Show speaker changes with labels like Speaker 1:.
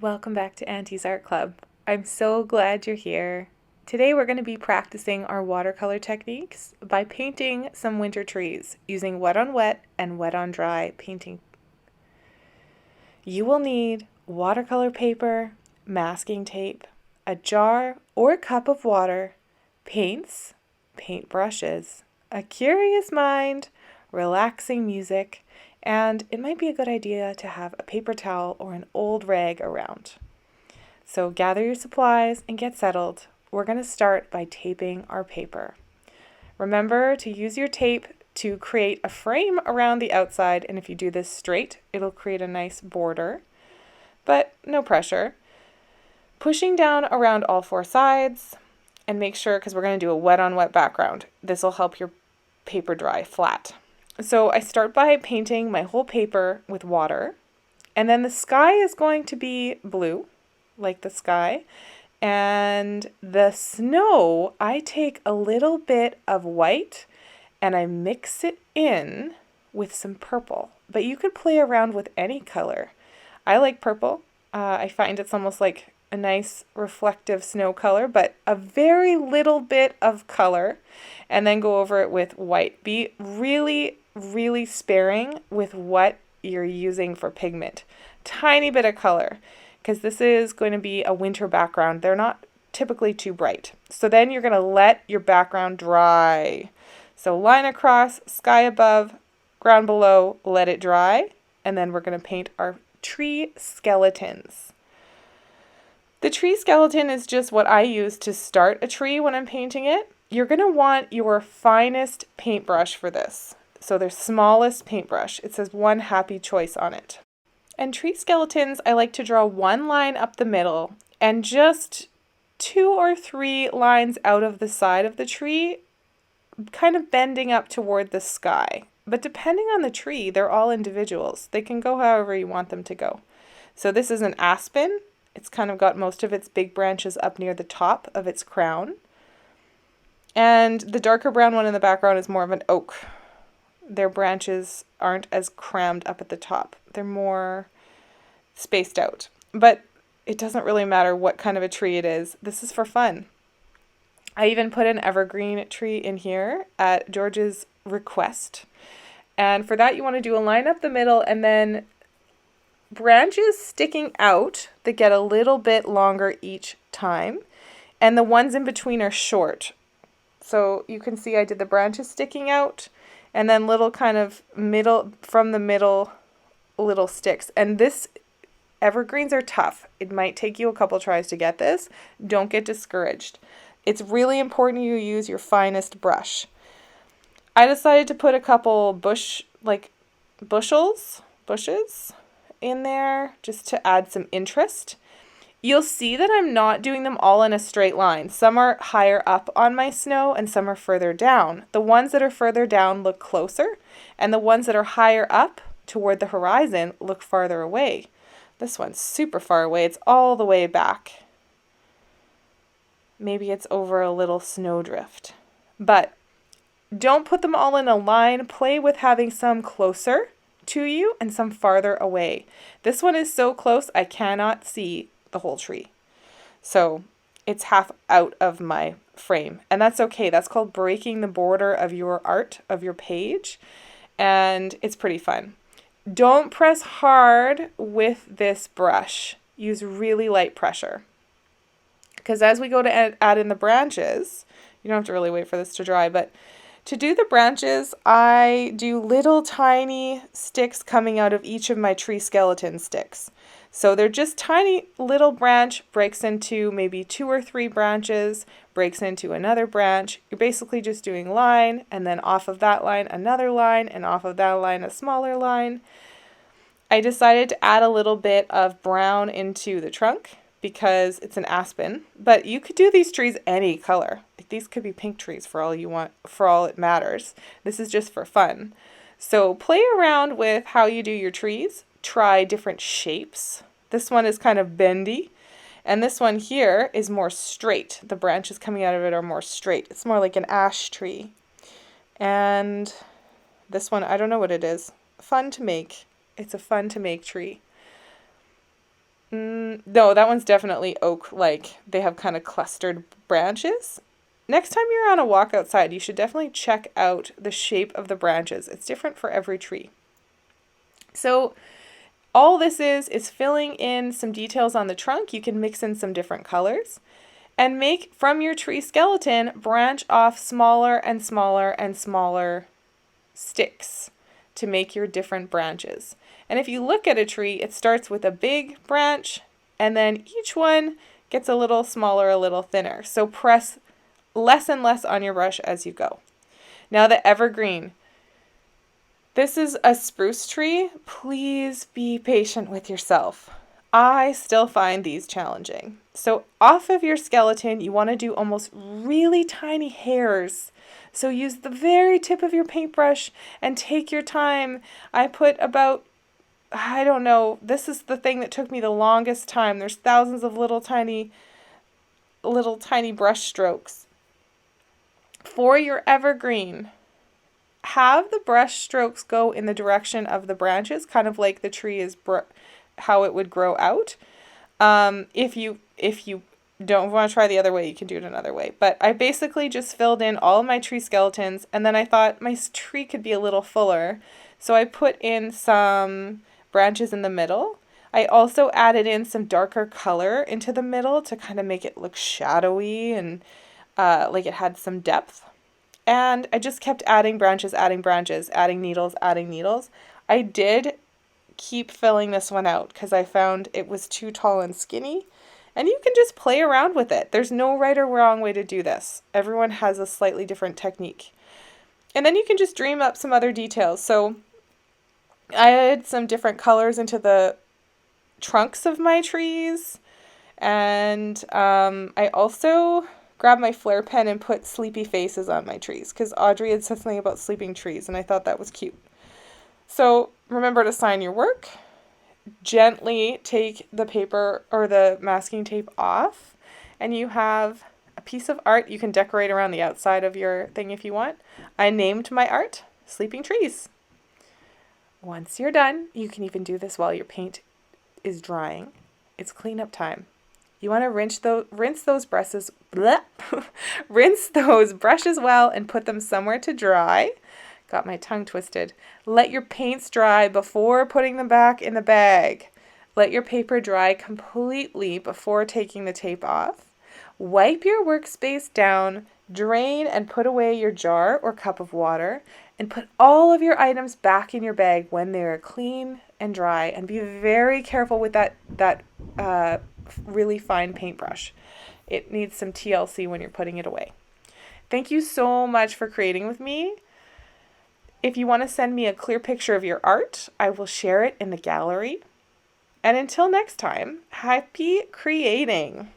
Speaker 1: Welcome back to Auntie's Art Club. I'm so glad you're here. Today we're going to be practicing our watercolor techniques by painting some winter trees using wet on wet and wet on dry painting. You will need watercolor paper, masking tape, a jar or cup of water, paints, paint brushes, a curious mind, relaxing music, and it might be a good idea to have a paper towel or an old rag around. So gather your supplies and get settled. We're going to start by taping our paper. Remember to use your tape to create a frame around the outside, and if you do this straight, it'll create a nice border, but no pressure. Pushing down around all four sides, and make sure, because we're going to do a wet on wet background, this will help your paper dry flat. So I start by painting my whole paper with water, and then the sky is going to be blue, like the sky, and the snow, I take a little bit of white and I mix it in with some purple, but you could play around with any color. I like purple. I find it's almost like a nice reflective snow color, but a very little bit of color, and then go over it with white. Be really, really sparing with what you're using for pigment. Tiny bit of color, because this is going to be a winter background. They're not typically too bright. So then you're going to let your background dry. So line across, sky above, ground below, let it dry, and then we're going to paint our tree skeletons. The tree skeleton is just what I use to start a tree when I'm painting it. You're going to want your finest paintbrush for this. So their smallest paintbrush. It says One Happy Choice on it. And tree skeletons, I like to draw one line up the middle and just 2 or 3 lines out of the side of the tree, kind of bending up toward the sky. But depending on the tree, they're all individuals. They can go however you want them to go. So this is an aspen. It's kind of got most of its big branches up near the top of its crown. And the darker brown one in the background is more of an oak. Their branches aren't as crammed up at the top. They're more spaced out. But it doesn't really matter what kind of a tree it is. This is for fun. I even put an evergreen tree in here at George's request. And for that, you want to do a line up the middle and then branches sticking out that get a little bit longer each time. And the ones in between are short. So you can see I did the branches sticking out and then little kind of middle, from the middle, little sticks. And this evergreens are tough. It might take you a couple tries to get this. Don't get discouraged. It's really important you use your finest brush. I decided to put a couple bushes in there just to add some interest. You'll see that I'm not doing them all in a straight line. Some are higher up on my snow and some are further down. The ones that are further down look closer, and the ones that are higher up toward the horizon look farther away. This one's super far away. It's all the way back. Maybe it's over a little snowdrift. But don't put them all in a line. Play with having some closer to you and some farther away. This one is so close I cannot see the whole tree. So it's half out of my frame. And that's okay. That's called breaking the border of your art, of your page. And it's pretty fun. Don't press hard with this brush. Use really light pressure. Because as we go to add in the branches, you don't have to really wait for this to dry, but to do the branches, I do little tiny sticks coming out of each of my tree skeleton sticks. So they're just tiny little branch, breaks into maybe 2 or 3 branches, breaks into another branch. You're basically just doing line, and then off of that line, another line, and off of that line, a smaller line. I decided to add a little bit of brown into the trunk because it's an aspen, but you could do these trees any color. Like these could be pink trees for all you want, for all it matters. This is just for fun. So play around with how you do your trees. Try different shapes. This one is kind of bendy, and this one here is more straight. The branches coming out of it are more straight. It's more like an ash tree. And this one, I don't know what it is. Fun to make. It's a fun to make tree. No, that one's definitely oak, like they have kind of clustered branches. Next time you're on a walk outside, you should definitely check out the shape of the branches. It's different for every tree. So all this is filling in some details on the trunk. You can mix in some different colors and make from your tree skeleton branch off smaller and smaller and smaller sticks to make your different branches. And if you look at a tree, it starts with a big branch and then each one gets a little smaller, a little thinner. So press less and less on your brush as you go. Now the evergreen. This is a spruce tree. Please be patient with yourself. I still find these challenging. So off of your skeleton, you want to do almost really tiny hairs. So use the very tip of your paintbrush and take your time. I put about, I don't know, this is the thing that took me the longest time. There's thousands of little tiny brush strokes. For your evergreen, have the brush strokes go in the direction of the branches, kind of like the tree is how it would grow out. If you don't want to try the other way, you can do it another way. But I basically just filled in all of my tree skeletons, and then I thought my tree could be a little fuller. So I put in some branches in the middle. I also added in some darker color into the middle to kind of make it look shadowy and like it had some depth. And I just kept adding branches, adding needles. I did keep filling this one out because I found it was too tall and skinny. And you can just play around with it. There's no right or wrong way to do this. Everyone has a slightly different technique. And then you can just dream up some other details. So I added some different colors into the trunks of my trees. And I also grabbed my Flair pen and put sleepy faces on my trees because Audrey had said something about sleeping trees and I thought that was cute. So remember to sign your work. Gently take the paper or the masking tape off and you have a piece of art you can decorate around the outside of your thing if you want. I named my art Sleeping Trees. Once you're done, you can even do this while your paint is drying. It's cleanup time. You want to rinse those brushes well and put them somewhere to dry. Got my tongue twisted. Let your paints dry before putting them back in the bag. Let your paper dry completely before taking the tape off. Wipe your workspace down, drain and put away your jar or cup of water, and put all of your items back in your bag when they're clean and dry. And be very careful with that really fine paintbrush. It needs some TLC when you're putting it away. Thank you so much for creating with me. If you want to send me a clear picture of your art, I will share it in the gallery. And until next time, happy creating!